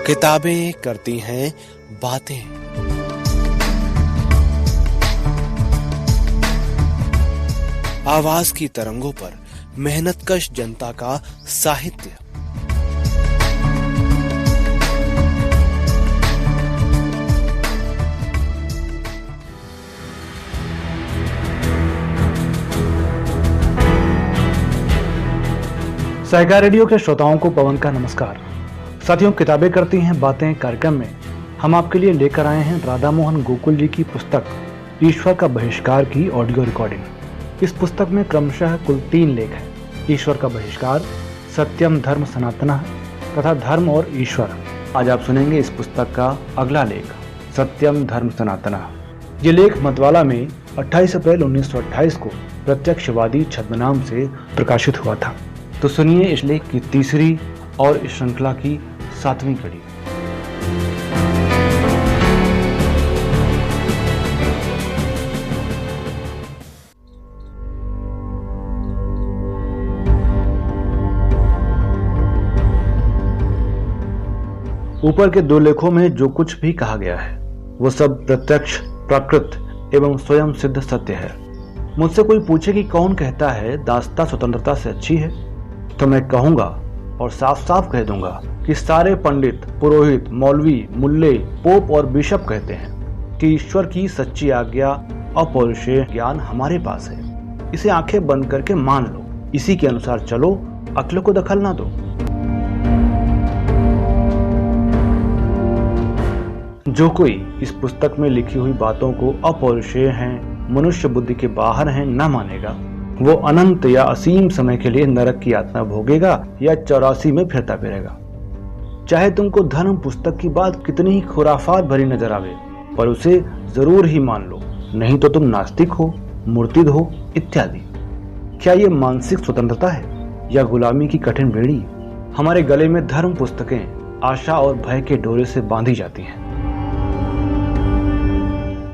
किताबें करती हैं बातें। आवाज की तरंगों पर मेहनतकश जनता का साहित्य। सहकार रेडियो के श्रोताओं को पवन का नमस्कार। साथियों, किताबें करती हैं बातें कार्यक्रम में हम आपके लिए लेकर आए हैं राधा मोहन गोकुल जी की पुस्तक ईश्वर का बहिष्कार की ऑडियो रिकॉर्डिंग। इस पुस्तक में क्रमशः कुल 3 लेख हैं। ईश्वर का बहिष्कार, सत्यम धर्म सनातनः तथा धर्म और ईश्वर। आज आप सुनेंगे इस पुस्तक का अगला लेख, सत्यम धर्म सनातनः। ये लेख मतवाला में 28 अप्रैल 1928 को प्रत्यक्षवादी छद्मनाम से प्रकाशित हुआ था। तो सुनिए इस लेख की तीसरी और इस श्रृंखला की 7वीं कड़ी। ऊपर के 2 लेखों में जो कुछ भी कहा गया है वो सब प्रत्यक्ष, प्राकृत एवं स्वयं सिद्ध सत्य है। मुझसे कोई पूछे कि कौन कहता है दास्ता स्वतंत्रता से अच्छी है, तो मैं कहूंगा और साफ साफ कह दूंगा कि सारे पंडित, पुरोहित, मौलवी, मुल्ले, पोप और बिशप कहते हैं कि ईश्वर की सच्ची आज्ञा अपौरुषेय ज्ञान हमारे पास है। इसे आंखें बंद करके मान लो, इसी के अनुसार चलो, अक्ल को दखल ना दो। जो कोई इस पुस्तक में लिखी हुई बातों को अपौरुषेय हैं, मनुष्य बुद्धि के बाहर हैं, न मानेगा, वो अनंत या असीम समय के लिए नरक की यातना भोगेगा या 84 में फिरता फिरेगा। चाहे तुमको धर्म पुस्तक की बात कितनी ही खुराफात भरी नजर आवे, पर उसे जरूर ही मान लो, नहीं तो तुम नास्तिक हो, मूर्तिद हो इत्यादि। क्या ये मानसिक स्वतंत्रता है या गुलामी की कठिन बेड़ी? हमारे गले में धर्म पुस्तकें आशा और भय के डोरे से बांधी जाती हैं।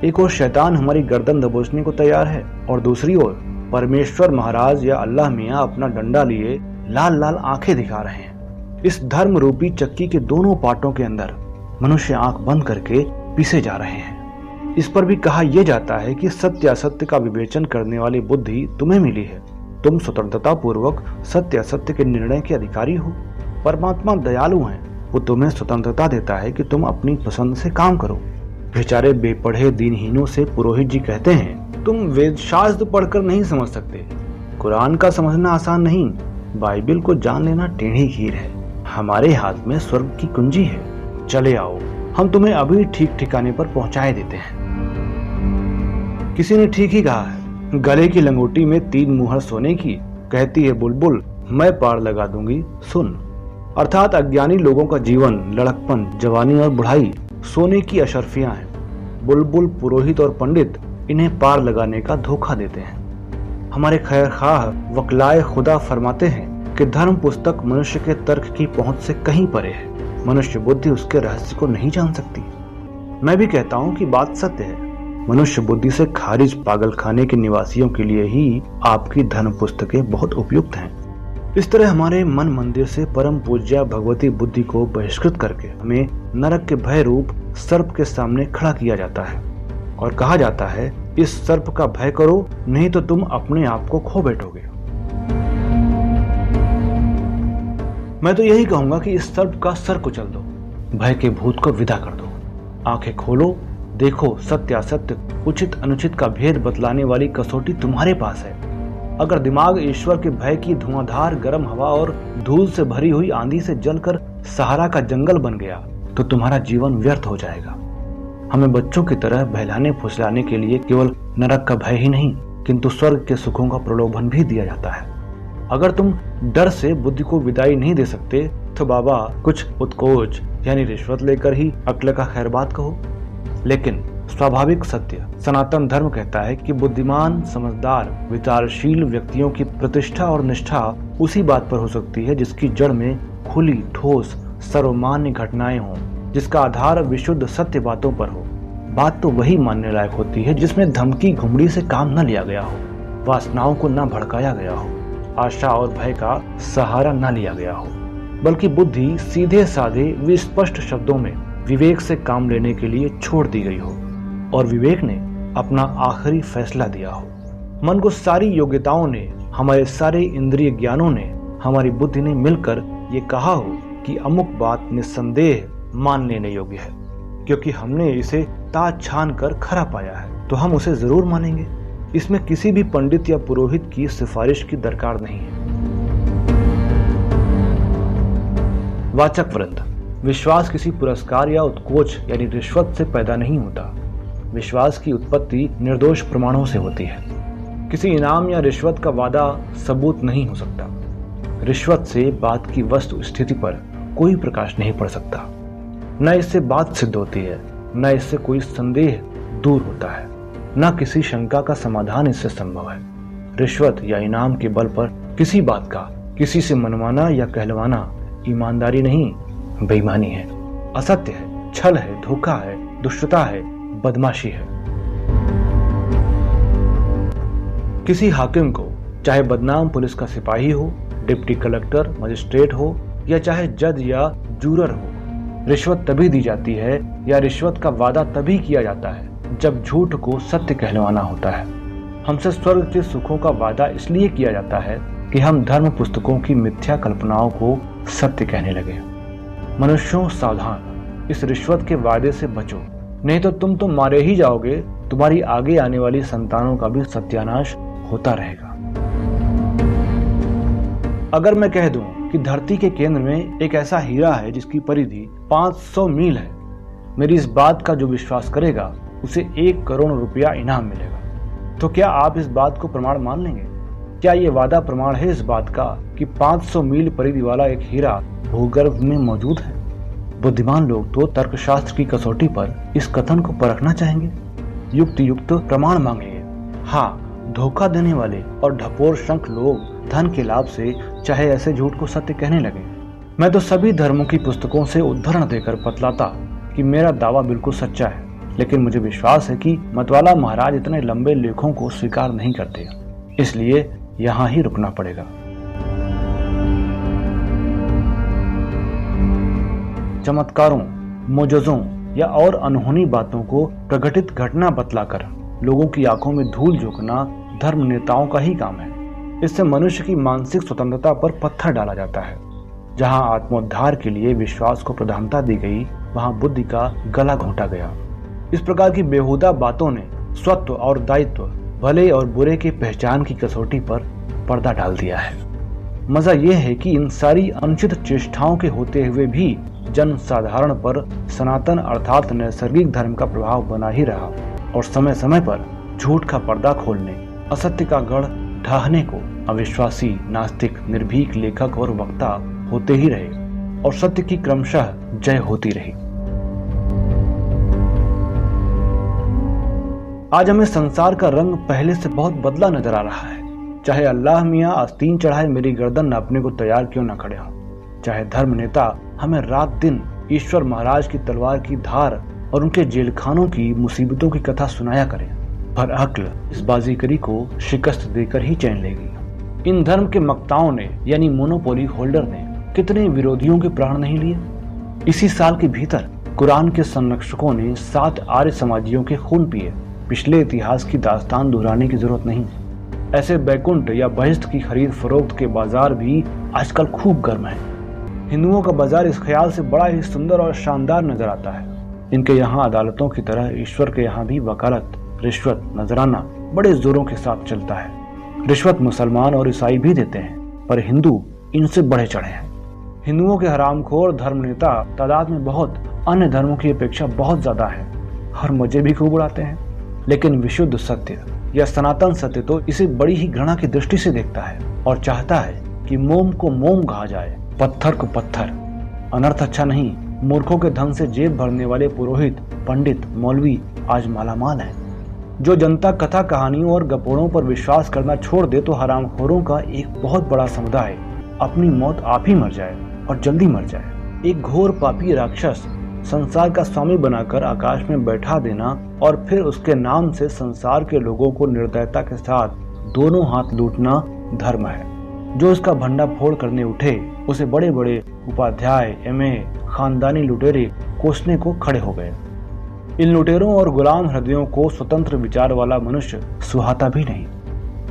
एक ओर शैतान हमारी गर्दन दबोचने को तैयार है और दूसरी ओर परमेश्वर महाराज या अल्लाह मियाँ अपना डंडा लिए लाल लाल आंखें दिखा रहे हैं। इस धर्म रूपी चक्की के दोनों पार्टों के अंदर मनुष्य आंख बंद करके पीसे जा रहे हैं। इस पर भी कहा यह जाता है कि सत्य असत्य का विवेचन करने वाली बुद्धि तुम्हें मिली है। तुम स्वतंत्रता पूर्वक सत्य असत्य के निर्णय के अधिकारी हो। परमात्मा दयालु हैं, वो तुम्हें स्वतंत्रता देता है कि तुम अपनी पसंद से काम करो। बेचारे बेपढ़े दीनहीनों से पुरोहित जी कहते हैं, तुम वेद शास्त्र पढ़कर नहीं समझ सकते, कुरान का समझना आसान नहीं, बाइबल को जान लेना टेढ़ी खीर है। हमारे हाथ में स्वर्ग की कुंजी है, चले आओ, हम तुम्हें अभी ठीक ठिकाने पर पहुंचाए देते हैं। किसी ने ठीक ही कहा है, गले की लंगोटी में 3 मुहर सोने की, कहती है बुलबुल मैं पार लगा दूंगी सुन। अर्थात अज्ञानी लोगों का जीवन, लड़कपन, जवानी और बुढ़ाई सोने की अशर्फियां हैं। बुलबुल, पुरोहित और पंडित इन्हें पार लगाने का धोखा देते हैं। हमारे खैर खाह वकलाए खुदा फरमाते हैं कि धर्म पुस्तक मनुष्य के तर्क की पहुंच से कहीं परे है। मनुष्य बुद्धि उसके रहस्य को नहीं जान सकती। मैं भी कहता हूं कि बात सत्य है। मनुष्य बुद्धि से खारिज पागल खाने के निवासियों के लिए ही आपकी धर्म पुस्तकें बहुत उपयुक्त हैं। इस तरह हमारे मन मंदिर से परम पूज्या भगवती बुद्धि को बहिष्कृत करके हमें नरक के भय रूप सर्प के सामने खड़ा किया जाता है और कहा जाता है इस सर्प का भय करो, नहीं तो तुम अपने आप को खो बैठोगे। मैं तो यही कहूंगा कि इस सर्प का सर कुचल दो, भय के भूत को विदा कर दो। आंखें खोलो, देखो, सत्य असत्य, उचित अनुचित का भेद बतलाने वाली कसौटी तुम्हारे पास है। अगर दिमाग ईश्वर के भय की धुआंधार गर्म हवा और धूल से भरी हुई आंधी से जलकर सहारा का जंगल बन गया तो तुम्हारा जीवन व्यर्थ हो जाएगा। हमें बच्चों की तरह बहलाने फुसलाने के लिए केवल नरक का भय ही नहीं किंतु स्वर्ग के सुखों का प्रलोभन भी दिया जाता है। अगर तुम डर से बुद्धि को विदाई नहीं दे सकते तो बाबा कुछ उत्कोच यानी रिश्वत लेकर ही अक्ल का खैरबात कहो। लेकिन स्वाभाविक सत्य सनातन धर्म कहता है कि बुद्धिमान, समझदार, विचारशील व्यक्तियों की प्रतिष्ठा और निष्ठा उसी बात पर हो सकती है जिसकी जड़ में खुली, ठोस, सर्वमान्य घटनाएं हों, जिसका आधार विशुद्ध सत्य बातों पर हो। बात तो वही मानने लायक होती है जिसमें धमकी घुमड़ी से काम न लिया गया हो, वासनाओं को न भड़काया गया हो, आशा और भय का सहारा न लिया गया हो। बल्कि बुद्धि सीधे साधे विस्पष्ट शब्दों में विवेक से काम लेने के लिए छोड़ दी गई हो और विवेक ने अपना आखिरी फैसला दिया हो। मन को सारी योग्यताओं ने, हमारे सारे इंद्रिय ज्ञानों ने, हमारी बुद्धि ने मिलकर ये कहा हो कि अमुक बात निस्संदेह मान लेने योग्य है, क्योंकि हमने इसे ताज छान कर खरा पाया है, तो हम उसे जरूर मानेंगे। इसमें किसी भी पंडित या पुरोहित की सिफारिश की दरकार नहीं है। वाचक वृंद, विश्वास किसी पुरस्कार या उत्कोच यानी रिश्वत से पैदा नहीं होता। विश्वास की उत्पत्ति निर्दोष प्रमाणों से होती है। किसी इनाम या रिश्वत का वादा सबूत नहीं हो सकता। रिश्वत से बात की वस्तु स्थिति पर कोई प्रकाश नहीं पड़ सकता। न इससे बात सिद्ध होती है, न इससे कोई संदेह दूर होता है, न किसी शंका का समाधान इससे संभव है। रिश्वत या इनाम के बल पर किसी बात का किसी से मनवाना या कहलवाना ईमानदारी नहीं, बेईमानी है, असत्य है, छल है, धोखा है, दुष्टता है, बदमाशी है। किसी हाकिम को, चाहे बदनाम पुलिस का सिपाही हो, डिप्टी कलेक्टर, मजिस्ट्रेट हो या चाहे जज या जूरर हो, रिश्वत तभी दी जाती है या रिश्वत का वादा तभी किया जाता है जब झूठ को सत्य कहलवाना होता है। हमसे स्वर्ग के सुखों का वादा इसलिए किया जाता है कि हम धर्म पुस्तकों की मिथ्या कल्पनाओं को सत्य कहने लगे। मनुष्यों सावधान, इस रिश्वत के वादे से बचो, नहीं तो तुम तो मारे ही जाओगे, तुम्हारी आगे आने वाली संतानों का भी सत्यानाश होता रहेगा। अगर मैं कह दूं कि धरती के केंद्र में एक ऐसा हीरा है जिसकी परिधि 500 मील है, मेरी इस बात का जो विश्वास करेगा उसे 1 करोड़ रुपया इनाम मिलेगा, तो क्या आप इस बात को प्रमाण मान लेंगे? क्या ये वादा प्रमाण है इस बात का कि 500 मील परिधि वाला एक हीरा भूगर्भ में मौजूद है? बुद्धिमान लोग तो तर्कशास्त्र की कसौटी पर इस कथन को परखना चाहेंगे, युक्त प्रमाण मांगेंगे। हाँ, धोखा देने वाले और ढपोर शंख लोग धन के लाभ से चाहे ऐसे झूठ को सत्य कहने लगे। मैं तो सभी धर्मों की पुस्तकों से उद्धरण देकर बतलाता कि मेरा दावा बिल्कुल सच्चा है, लेकिन मुझे विश्वास है कि मतवाला महाराज इतने लंबे लेखों को स्वीकार नहीं करते, इसलिए यहाँ ही रुकना पड़ेगा। चमत्कारों, मोजज़ों या और अनहोनी बातों को प्रकटित घटना बतलाकर लोगों की आंखों में धूल झोंकना धर्म नेताओं का ही काम है। इससे मनुष्य की मानसिक स्वतंत्रता पर पत्थर डाला जाता है। जहां आत्मोद्धार के लिए विश्वास को प्रधानता दी गई, वहां बुद्धि का गला घोंटा गया। इस प्रकार की बेहुदा बातों ने स्वत्व और दायित्व, भले और बुरे की पहचान की कसौटी पर पर्दा डाल दिया है। मजा यह है कि इन सारी अनुचित चेष्टाओं के होते हुए भी जन साधारण पर सनातन अर्थात नैसर्गिक धर्म का प्रभाव बना ही रहा और समय समय पर झूठ का पर्दा खोलने, असत्य का गढ़ ढाहने को अविश्वासी, नास्तिक, निर्भीक लेखक और वक्ता होते ही रहे और सत्य की क्रमशः जय होती रही। आज हमें संसार का रंग पहले से बहुत बदला नजर आ रहा है। चाहे अल्लाह मियाँ आस्तीन चढ़ाए मेरी गर्दन नापने को तैयार क्यों न खड़े हों, चाहे धर्म नेता हमें रात दिन ईश्वर महाराज की तलवार की धार और उनके जेलखानों की मुसीबतों की कथा सुनाया करें, पर अक्ल इस बाजीगरी को शिकस्त देकर ही चैन लेगी। इन धर्म के मक्ताओं ने यानी मोनोपोली होल्डर ने कितने विरोधियों के प्राण नहीं लिए। इसी साल के भीतर कुरान के संरक्षकों ने 7 आर्य समाजियों के खून पिए। पिछले इतिहास की दास्तान दोहराने की जरूरत नहीं। ऐसे बैकुंठ या बहिश्त की खरीद फरोख्त के बाजार भी आजकल खूब गर्म है। हिंदुओं का बाजार इस ख्याल से बड़ा ही सुंदर और शानदार नजर आता है। इनके यहाँ अदालतों की तरह ईश्वर के यहाँ भी वकालत, रिश्वत, नजराना बड़े जोरों के साथ चलता है। रिश्वत मुसलमान और ईसाई भी देते हैं, पर हिंदू इनसे बढ़े चढ़े हैं। हिंदुओं के हरामखोर धर्म नेता तादाद में बहुत अन्य धर्मों की अपेक्षा बहुत ज्यादा है और मजे भी खूब उड़ाते हैं। लेकिन विशुद्ध सत्य या सनातन सत्य तो इसे बड़ी ही घृणा की दृष्टि से देखता है और चाहता है कि मोम को मोम कहा जाए, पत्थर को पत्थर। अनर्थ अच्छा नहीं, मूर्खों के धन से जेब भरने वाले पुरोहित, पंडित, मौलवी आज मालामाल हैं। जो जनता कथा कहानियों और गपोड़ों पर विश्वास करना छोड़ दे तो हरामखोरों का एक बहुत बड़ा समुदाय अपनी मौत आप ही मर जाए और जल्दी मर जाए। एक घोर पापी राक्षस संसार का स्वामी बनाकर आकाश में बैठा देना और फिर उसके नाम से संसार के लोगों को निर्दयता के साथ दोनों हाथ लूटना धर्म है। जो इसका भंडाफोड़ करने उठे उसे बड़े बड़े उपाध्याय, एमए, खानदानी लुटेरे कोसने को खड़े हो गए। इन लुटेरों और गुलाम हृदयों को स्वतंत्र विचार वाला मनुष्य सुहाता भी नहीं।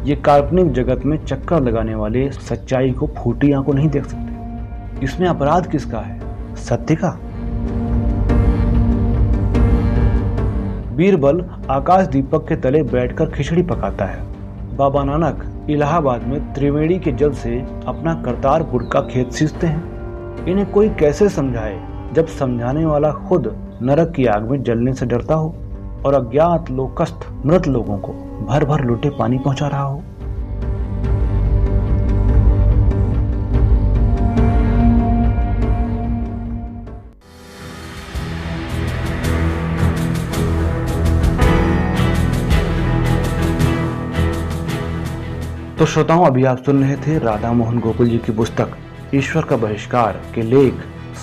ये काल्पनिक जगत में चक्कर लगाने वाले सच्चाई को फूटी आंखों नहीं देख सकते। इसमें अपराध किसका है? सत्य का। बीरबल आकाश दीपक के तले बैठकर खिचड़ी पकाता है। बाबा नानक इलाहाबाद में त्रिवेणी के जल से अपना करतारपुर का खेत सींचते हैं। इन्हें कोई कैसे समझाए जब समझाने वाला खुद नरक की आग में जलने से डरता हो और अज्ञात लोकस्थ मृत लोगों को भर भर लोटे पानी पहुंचा रहा हो। तो श्रोताओं, अभी आप सुन रहे थे राधा मोहन गोकुल जी की पुस्तक ईश्वर का बहिष्कार के लेख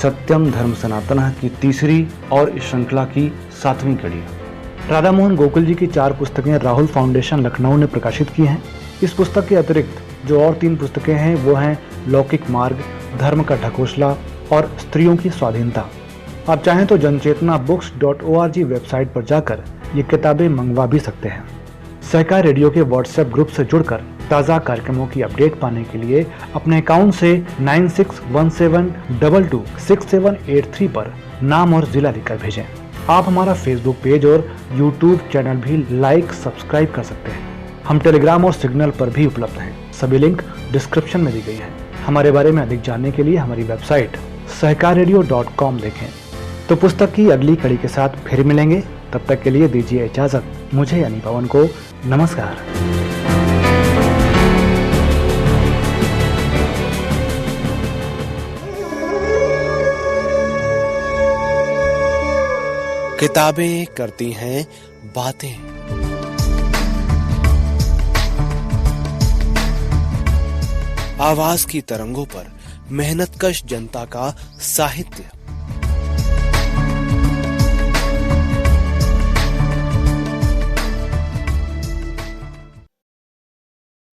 सत्यम धर्म सनातन की तीसरी और इस श्रृंखला की 7वीं कड़ी। राधा मोहन गोकुल जी की 4 पुस्तकें राहुल फाउंडेशन लखनऊ ने प्रकाशित की हैं। इस पुस्तक के अतिरिक्त जो और 3 पुस्तकें हैं वो हैं लौकिक मार्ग, धर्म का ढकोसला और स्त्रियों की स्वाधीनता। आप चाहें तो जनचेतना.books.org वेबसाइट पर जाकर ये किताबें मंगवा भी सकते हैं। सहकार रेडियो के व्हाट्सएप ग्रुप से जुड़कर ताज़ा कार्यक्रमों की अपडेट पाने के लिए अपने अकाउंट से 9617226783 पर नाम और जिला लिखकर भेजें। आप हमारा फेसबुक पेज और यूट्यूब चैनल भी लाइक सब्सक्राइब कर सकते हैं। हम टेलीग्राम और सिग्नल पर भी उपलब्ध हैं। सभी लिंक डिस्क्रिप्शन में दी गई हैं। हमारे बारे में अधिक जानने के लिए हमारी वेबसाइट सहकाररेडियो.com देखें। तो पुस्तक की अगली कड़ी के साथ फिर मिलेंगे। तब तक के लिए दीजिए इजाजत। मुझे यानी पवन को नमस्कार। किताबें करती हैं बातें। आवाज की तरंगों पर मेहनतकश जनता का साहित्य।